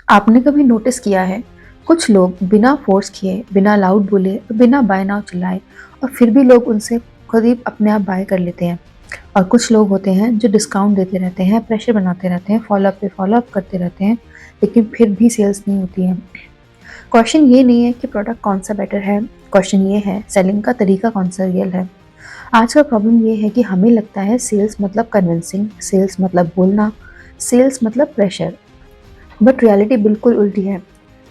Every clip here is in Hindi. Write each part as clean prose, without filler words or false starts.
आपने कभी नोटिस किया है, कुछ लोग बिना फोर्स किए, बिना लाउड बोले, बिना बाय नाउ चिल्लाए और फिर भी लोग उनसे खुद ही अपने आप बाय कर लेते हैं। और कुछ लोग होते हैं जो डिस्काउंट देते रहते हैं, प्रेशर बनाते रहते हैं, फॉलो अप पे फॉलो अप करते रहते हैं, लेकिन फिर भी सेल्स नहीं होती है। क्वेश्चन ये नहीं है कि प्रोडक्ट कौन सा बेटर है, क्वेश्चन ये है सेलिंग का तरीका कौन सा रियल है। आज का प्रॉब्लम ये है कि हमें लगता है सेल्स मतलब कन्विंसिंग, सेल्स मतलब बोलना, सेल्स मतलब प्रेशर। बट रियलिटी बिल्कुल उल्टी है।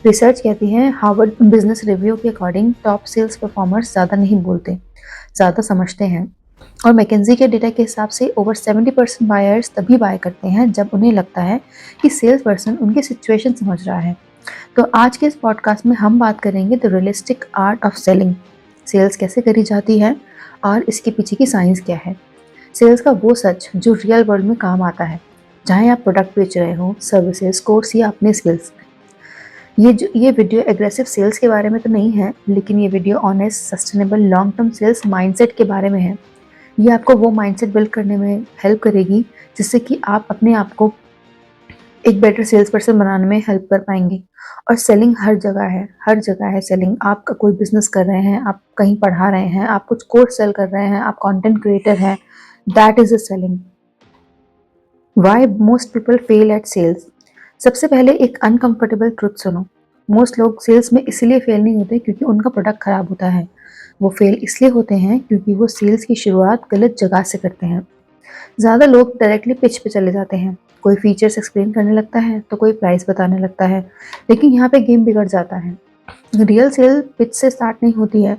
रिसर्च कहती है, हार्वर्ड बिजनेस रिव्यू के अकॉर्डिंग टॉप सेल्स परफॉर्मर्स ज़्यादा नहीं बोलते, ज़्यादा समझते हैं। और मैकेंजी के डेटा के हिसाब से ओवर 70% बायर्स तभी बाय करते हैं जब उन्हें लगता है कि सेल्स पर्सन उनकी सिचुएशन समझ रहा है। तो आज के इस पॉडकास्ट में हम बात करेंगे the realistic art of selling. Sales कैसे करी जाती है और इसके पीछे की साइंस क्या है। सेल्स का वो सच जो रियल वर्ल्ड में काम आता है, चाहे आप प्रोडक्ट बेच रहे हो, सर्विसेज, कोर्स या अपने स्किल्स। ये वीडियो एग्रेसिव सेल्स के बारे में तो नहीं है, लेकिन ये video honest, sustainable, long term sales mindset के बारे में है। ये आपको वो माइंडसेट बिल्ड करने में हेल्प करेगी जिससे कि आप अपने आप को एक बेटर सेल्स पर्सन बनाने में हेल्प कर पाएंगे। और सेलिंग हर जगह है, हर जगह है सेलिंग। आप कोई बिजनेस कर रहे हैं, आप कहीं पढ़ा रहे हैं, आप कुछ कोर्स सेल कर रहे हैं, आप कंटेंट क्रिएटर हैं, that is a selling. Why most people fail at sales. सबसे पहले एक अनकंफर्टेबल ट्रुथ सुनो। मोस्ट लोग सेल्स में इसलिए फेल नहीं होते क्योंकि उनका प्रोडक्ट खराब होता है। वो फेल इसलिए होते हैं क्योंकि वो सेल्स की शुरुआत गलत जगह से करते हैं। ज़्यादा लोग डायरेक्टली पिच पे चले जाते हैं। कोई फीचर्स एक्सप्लेन करने लगता है तो कोई प्राइस बताने लगता है, लेकिन यहाँ पे गेम बिगड़ जाता है। रियल सेल पिच से स्टार्ट नहीं होती है।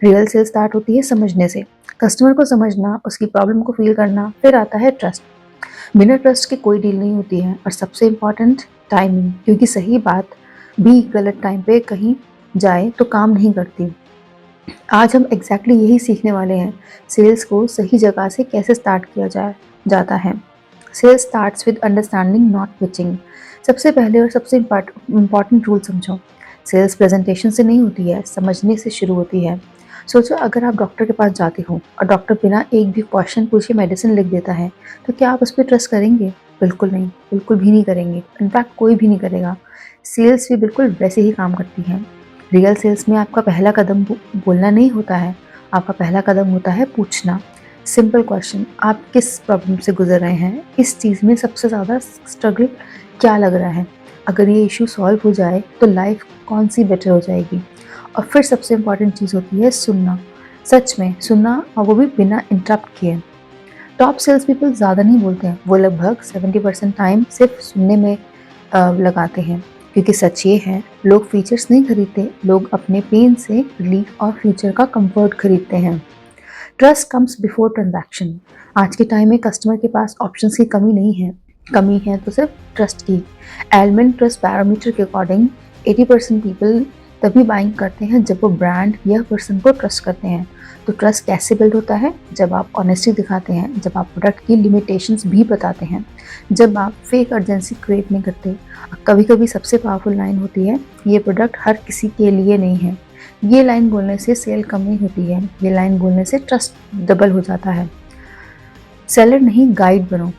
रियल सेल स्टार्ट होती है समझने से। कस्टमर को समझना, उसकी प्रॉब्लम को फील करना, फिर आता है ट्रस्ट। बिना ट्रस्ट के कोई डील नहीं होती है। और सबसे इम्पॉर्टेंट, टाइमिंग, क्योंकि सही बात भी गलत टाइम पे कहीं जाए तो काम नहीं करती। आज हम एग्जैक्टली यही सीखने वाले हैं, सेल्स को सही जगह से कैसे स्टार्ट किया जाता है। Sales starts with understanding, not pitching. सबसे पहले और सबसे इम्पॉर्टेंट रूल समझो। सेल्स प्रेजेंटेशन से नहीं होती है, समझने से शुरू होती है। सोचो, अगर आप डॉक्टर के पास जाते हो और डॉक्टर बिना एक भी क्वेश्चन पूछे मेडिसिन लिख देता है, तो क्या आप उस पर ट्रस्ट करेंगे? बिल्कुल नहीं, बिल्कुल भी नहीं करेंगे। इनफैक्ट कोई भी नहीं करेगा। सेल्स भी बिल्कुल वैसे ही काम करती है। रियल सेल्स में आपका पहला कदम बोलना नहीं होता है, आपका पहला कदम होता है पूछना। सिंपल क्वेश्चन, आप किस प्रॉब्लम से गुजर रहे हैं, इस चीज़ में सबसे ज़्यादा स्ट्रगल क्या लग रहा है। अगर ये इशू सॉल्व हो जाए तो लाइफ कौन सी बेटर हो जाएगी। और फिर सबसे इम्पॉर्टेंट चीज़ होती है सुनना। सच में सुनना, और वो भी बिना इंटरप्ट किए। टॉप सेल्स पीपल ज़्यादा नहीं बोलते हैं, वो लगभग 70% टाइम सिर्फ सुनने में लगाते हैं। क्योंकि सच ये है, लोग फीचर्स नहीं खरीदते, लोग अपने पेन से रिलीफ और फ्यूचर का कंफर्ट खरीदते हैं। Trust comes before transaction. आज के टाइम में कस्टमर के पास ऑप्शंस की कमी नहीं है, कमी है तो सिर्फ ट्रस्ट की। एलमेन ट्रस्ट पैरामीटर के अकॉर्डिंग 80% पीपल तभी बाइंग करते हैं जब वो ब्रांड या पर्सन को ट्रस्ट करते हैं। तो ट्रस्ट कैसे बिल्ड होता है? जब आप ऑनेस्टी दिखाते हैं, जब आप प्रोडक्ट की लिमिटेशंस भी बताते हैं, जब आप फेक अर्जेंसी क्रिएट नहीं करते। कभी कभी सबसे पावरफुल लाइन होती है, ये प्रोडक्ट हर किसी के लिए नहीं है। ये लाइन बोलने से सेल कम नहीं होती है, ये लाइन बोलने से ट्रस्ट डबल हो जाता है। सेलर नहीं, गाइड बनो।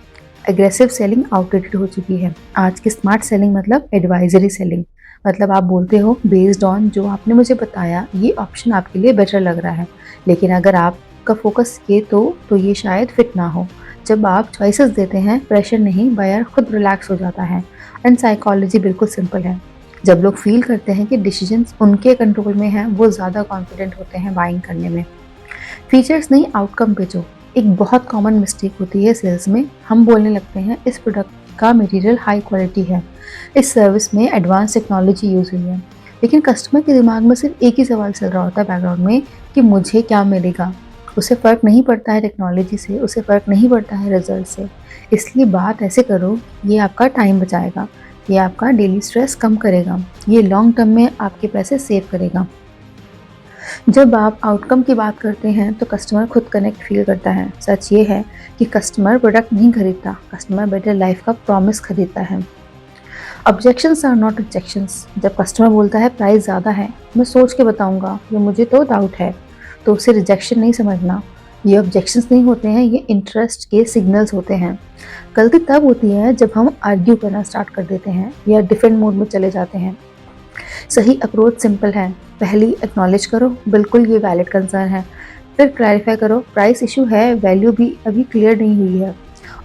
एग्रेसिव सेलिंग आउटडेटेड हो चुकी है। आज की स्मार्ट सेलिंग मतलब एडवाइजरी सेलिंग। मतलब आप बोलते हो, बेस्ड ऑन जो आपने मुझे बताया, ये ऑप्शन आपके लिए बेटर लग रहा है, लेकिन अगर आपका फोकस ये तो ये शायद फिट ना हो। जब आप चॉइसेस देते हैं, प्रेशर नहीं, बायर खुद रिलैक्स हो जाता है। एंड साइकोलॉजी बिल्कुल सिंपल है। जब लोग फील करते हैं कि डिसीजंस उनके कंट्रोल में हैं, वो ज़्यादा कॉन्फिडेंट होते हैं बाइंग करने में। फीचर्स नहीं, आउटकम बेचो। एक बहुत कॉमन मिस्टेक होती है सेल्स में। हम बोलने लगते हैं, इस प्रोडक्ट का मटेरियल हाई क्वालिटी है, इस सर्विस में एडवांस टेक्नोलॉजी यूज़ हुई है, लेकिन कस्टमर के दिमाग में सिर्फ एक ही सवाल चल रहा होता है बैकग्राउंड में कि मुझे क्या मिलेगा। उसे फ़र्क नहीं पड़ता है टेक्नोलॉजी से, उसे फ़र्क नहीं पड़ता है रिजल्ट से। इसलिए बात ऐसे करो, ये आपका टाइम बचाएगा, ये आपका डेली स्ट्रेस कम करेगा, ये लॉन्ग टर्म में आपके पैसे सेव करेगा। जब आप आउटकम की बात करते हैं तो कस्टमर खुद कनेक्ट फील करता है। सच ये है कि कस्टमर प्रोडक्ट नहीं खरीदता, कस्टमर बेटर लाइफ का प्रॉमिस खरीदता है। Objections are not rejections. जब कस्टमर बोलता है प्राइस ज़्यादा है, मैं सोच के बताऊंगा, या मुझे तो डाउट है, तो उसे रिजेक्शन नहीं समझना, ये ऑब्जेक्शंस नहीं होते हैं, ये इंटरेस्ट के सिग्नल्स होते हैं। गलती तब होती है जब हम आर्ग्यू करना स्टार्ट कर देते हैं या डिफेंड मोड में चले जाते हैं। सही अप्रोच सिंपल है। पहली एक्नॉलेज करो, बिल्कुल ये वैलिड कंसर्न है। फिर क्लैरिफाई करो, प्राइस इशू है, वैल्यू भी अभी क्लियर नहीं हुई है।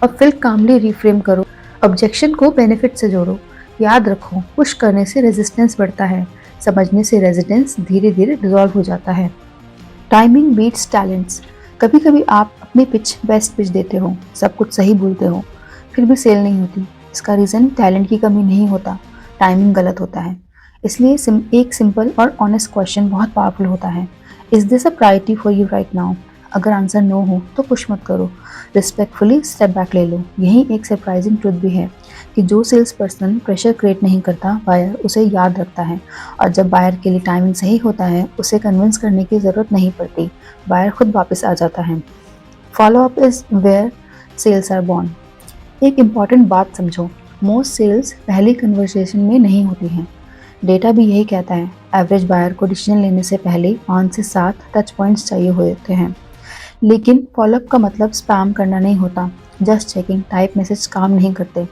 और फिर कामली रिफ्रेम करो, ऑब्जेक्शन को बेनिफिट से जोड़ो। याद रखो, पुश करने से रेजिस्टेंस बढ़ता है, समझने से रेजिस्टेंस धीरे धीरे डिसॉल्व हो जाता है। Timing beats talents. कभी कभी आप अपनी पिच बेस्ट पिच देते हो, सब कुछ सही बोलते हो, फिर भी सेल नहीं होती। इसका रीज़न टैलेंट की कमी नहीं होता, टाइमिंग गलत होता है। इसलिए एक सिंपल और ऑनेस्ट क्वेश्चन बहुत पावरफुल होता है। Is this a priority for you right now? अगर आंसर नो हो तो पुश मत करो, रिस्पेक्टफुली स्टेप बैक ले लो। यही एक सरप्राइजिंग ट्रुथ भी है कि जो सेल्स पर्सन प्रेशर क्रिएट नहीं करता, बायर उसे याद रखता है। और जब बायर के लिए टाइमिंग सही होता है, उसे कन्विंस करने की ज़रूरत नहीं पड़ती, बायर खुद वापस आ जाता है। Follow up is where sales are born. एक इम्पॉर्टेंट बात समझो, मोस्ट सेल्स पहली कन्वर्सेशन में नहीं होती हैं। डेटा भी यही कहता है। एवरेज बायर को डिसीजन लेने से पहले 5 से 7 टच पॉइंट्स चाहिए होते हैं। लेकिन फॉलोअप का मतलब स्पैम करना नहीं होता, जस्ट चेकिंग टाइप मैसेज काम नहीं करते।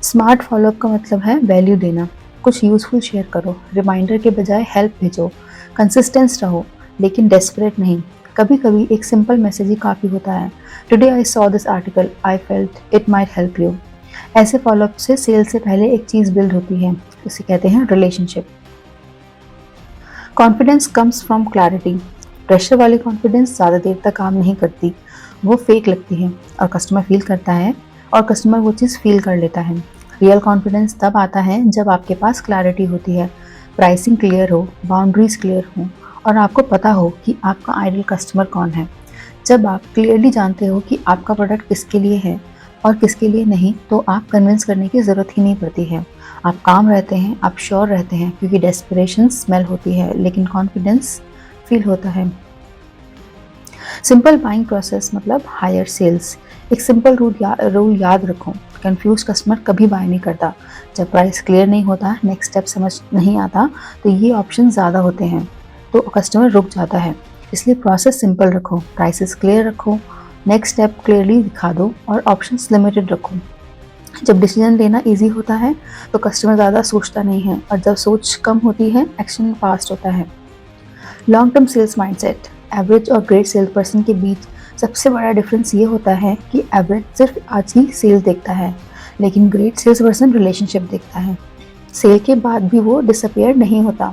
स्मार्ट फॉलोअप का मतलब है वैल्यू देना, कुछ यूजफुल शेयर करो, रिमाइंडर के बजाय हेल्प भेजो, कंसिस्टेंस रहो लेकिन डेस्परेट नहीं। कभी कभी एक सिंपल मैसेज ही काफ़ी होता है। Today I saw this article, I felt it might help you. ऐसे फॉलोअप से सेल से पहले एक चीज़ बिल्ड होती है, इसे कहते हैं relationship. Confidence comes from clarity. Pressure वाली कॉन्फिडेंस ज़्यादा देर तक काम नहीं करती, वो फेक लगती है और कस्टमर फील करता है और कस्टमर वो चीज़ फील कर लेता है। रियल कॉन्फिडेंस तब आता है जब आपके पास क्लैरिटी होती है, प्राइसिंग क्लियर हो, बाउंड्रीज क्लियर हो और आपको पता हो कि आपका आइडियल कस्टमर कौन है। जब आप क्लियरली जानते हो कि आपका प्रोडक्ट किसके लिए है और किसके लिए नहीं, तो आप कन्विंस करने की ज़रूरत ही नहीं पड़ती है। आप काम रहते हैं, आप श्योर रहते हैं, क्योंकि डेस्परेशन स्मेल होती है लेकिन कॉन्फिडेंस फील होता है। सिंपल बाइंग प्रोसेस मतलब हायर सेल्स। एक सिंपल रूल याद रखो, कंफ्यूज कस्टमर कभी बाय नहीं करता। जब प्राइस क्लियर नहीं होता, नेक्स्ट स्टेप समझ नहीं आता, तो ये ऑप्शन ज़्यादा होते हैं तो कस्टमर रुक जाता है। इसलिए प्रोसेस सिंपल रखो, प्राइसेस क्लियर रखो, नेक्स्ट स्टेप क्लियरली दिखा दो और ऑप्शंस लिमिटेड रखो। जब डिसीजन लेना इजी होता है तो कस्टमर ज़्यादा सोचता नहीं है और जब सोच कम होती है, एक्शन फास्ट होता है। Long term sales mindset. Average और ग्रेट सेल्स पर्सन के बीच सबसे बड़ा डिफरेंस ये होता है कि एवरेज सिर्फ आज ही सेल देखता है, लेकिन ग्रेट सेल्स पर्सन रिलेशनशिप देखता है। सेल के बाद भी वो डिसअपियर नहीं होता,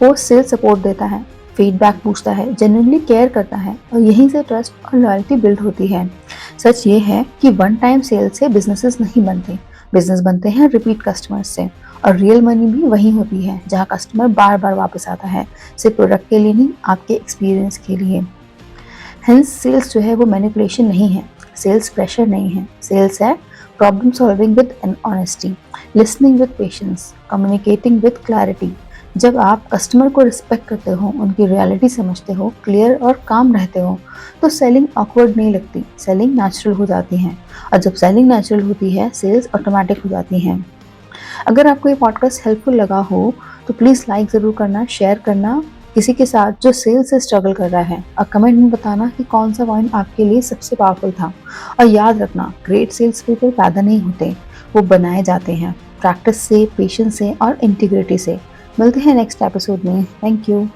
पोस्ट सेल सपोर्ट देता है, फीडबैक पूछता है, जेन्युइनली केयर करता है और यहीं से ट्रस्ट और लॉयल्टी बिल्ड होती है। सच ये है कि वन टाइम सेल से बिजनेसेस नहीं बनते, बिजनेस बनते हैं रिपीट कस्टमर्स से। और रियल मनी भी वहीं होती है जहाँ कस्टमर बार बार वापस आता है, सिर्फ प्रोडक्ट के लिए नहीं, आपके एक्सपीरियंस के लिए। हेंस सेल्स जो है वो मैनिपुलेशन नहीं है, सेल्स प्रेशर नहीं है, सेल्स है problem solving with an honesty, listening with patience, communicating with clarity. जब आप कस्टमर को रिस्पेक्ट करते हो, उनकी रियलिटी समझते हो, क्लियर और काम रहते हो, तो सेलिंग ऑकवर्ड नहीं लगती, सेलिंग नेचुरल हो जाती है। और जब सेलिंग नेचुरल होती है, सेल्स ऑटोमेटिक हो जाती हैं। अगर आपको ये पॉडकास्ट हेल्पफुल लगा हो तो प्लीज़ लाइक ज़रूर करना, शेयर करना किसी के साथ जो सेल्स से स्ट्रगल कर रहा है, और कमेंट में बताना कि कौन सा पॉइंट आपके लिए सबसे पावरफुल था। और याद रखना, ग्रेट सेल्स पीपल पैदा नहीं होते, वो बनाए जाते हैं प्रैक्टिस से, पेशेंस से और इंटीग्रिटी से। मिलते हैं नेक्स्ट एपिसोड में। Thank you.